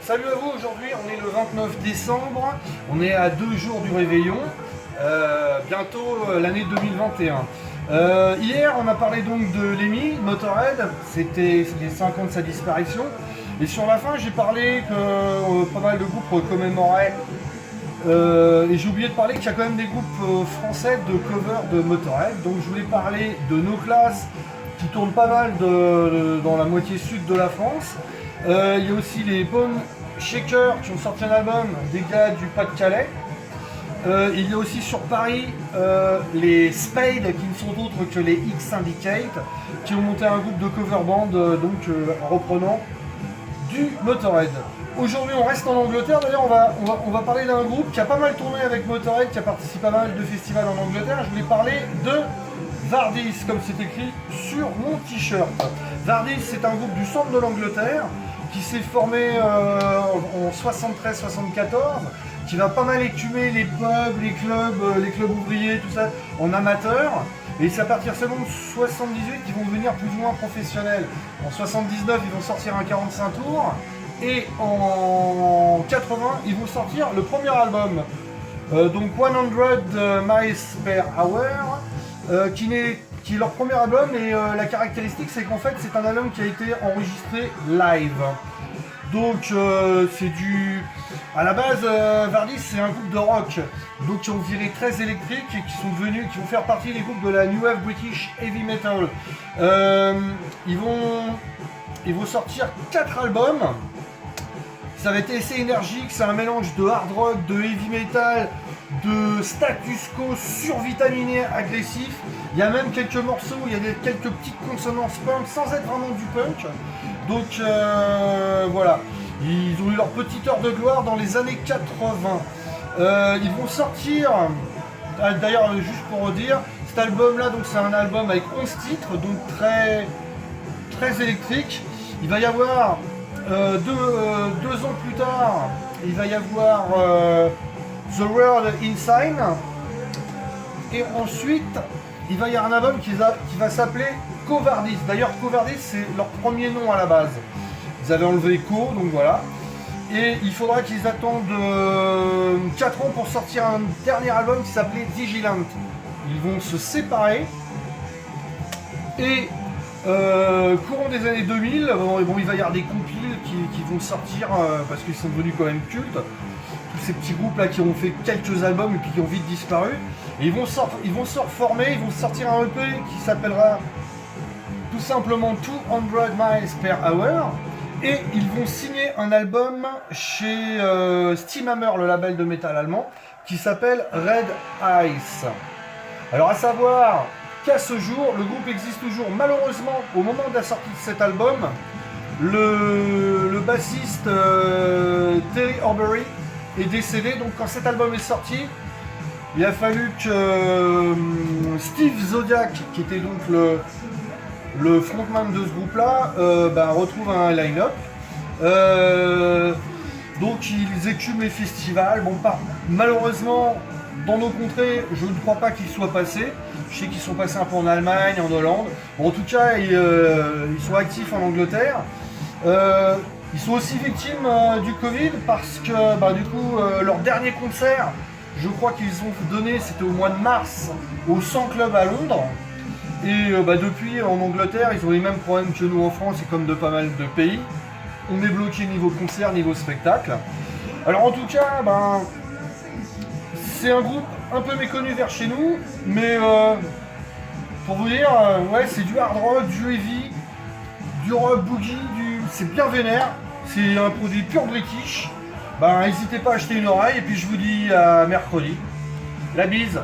Salut à vous, aujourd'hui on est le 29 décembre, on est à 2 jours du réveillon, bientôt l'année 2021. Hier on a parlé donc de Lemmy, Motorhead, c'était les 5 ans de sa disparition. Et sur la fin j'ai parlé que pas mal de groupes commémoraient, et j'ai oublié de parler qu'il y a quand même des groupes français de cover de Motorhead. Donc je voulais parler de No Class, qui tournent pas mal dans la moitié sud de la France. Il y a aussi les Bone Shakers qui ont sorti un album, des gars du Pas-de-Calais. Il y a aussi sur Paris les Spade, qui ne sont autres que les X Syndicate, qui ont monté un groupe de cover band en reprenant du Motorhead. Aujourd'hui on reste en Angleterre, d'ailleurs on va parler d'un groupe qui a pas mal tourné avec Motorhead, qui a participé à pas mal de festivals en Angleterre. Je voulais parler de Vardis, comme c'est écrit sur mon t-shirt. Vardis, c'est un groupe du centre de l'Angleterre qui s'est formé en 73-74, qui va pas mal écumer les pubs, les clubs ouvriers, tout ça, en amateur. Et c'est à partir seulement de 78 qu'ils vont devenir plus ou moins professionnels. En 79, ils vont sortir un 45 tours. Et en 80, ils vont sortir le premier album. Donc 100 miles per hour. Qui est leur premier album, et la caractéristique c'est qu'en fait c'est un album qui a été enregistré live. Donc c'est du... À la base Vardis c'est un groupe de rock, donc qui ont viré très électrique et qui vont faire partie des groupes de la New Wave British Heavy Metal. Ils vont sortir 4 albums. Ça va être assez énergique, c'est un mélange de hard rock, de heavy metal, de status quo survitaminé agressif. Il y a même quelques morceaux où il y a quelques petites consonances punk sans être vraiment du punk. Donc voilà, ils ont eu leur petite heure de gloire dans les années 80. Ils vont sortir, d'ailleurs juste pour dire, cet album là, donc c'est un album avec 11 titres, donc très électrique. Il va y avoir 2 ans plus tard, il va y avoir The World Inside, et ensuite il va y avoir un album qui va s'appeler Covardis. D'ailleurs Covardis c'est leur premier nom à la base, ils avaient enlevé Co, donc voilà, et il faudra qu'ils attendent 4 ans pour sortir un dernier album qui s'appelait Vigilant. Ils vont se séparer, et courant des années 2000, il va y avoir des compiles qui vont sortir parce qu'ils sont devenus quand même cultes. Tous ces petits groupes là qui ont fait quelques albums et puis qui ont vite disparu. Et ils vont se reformer, ils vont sortir un EP qui s'appellera tout simplement 200 miles per hour. Et ils vont signer un album chez Steamhammer, le label de métal allemand, qui s'appelle Red Ice. Alors à savoir qu'à ce jour, le groupe existe toujours. Malheureusement, au moment de la sortie de cet album, le bassiste Terry Horbury est décédé. Donc quand cet album est sorti, il a fallu que Steve Zodiac, qui était donc le frontman de ce groupe-là, retrouve un line-up. Donc ils écument les festivals. Malheureusement, dans nos contrées, je ne crois pas qu'ils soient passés. Je sais qu'ils sont passés un peu en Allemagne, en Hollande. En tout cas, ils sont actifs en Angleterre. Ils sont aussi victimes du Covid parce que leur dernier concert, je crois qu'ils ont donné, c'était au mois de mars, au 100 Club à Londres. Et depuis, en Angleterre, ils ont les mêmes problèmes que nous en France et comme de pas mal de pays. On est bloqué niveau concert, niveau spectacle. Alors en tout cas, c'est un groupe un peu méconnu vers chez nous, mais pour vous dire, c'est du hard rock, du heavy, du rock boogie, c'est bien vénère, c'est un produit pur British. N'hésitez pas à acheter une oreille, et puis je vous dis à mercredi. La bise.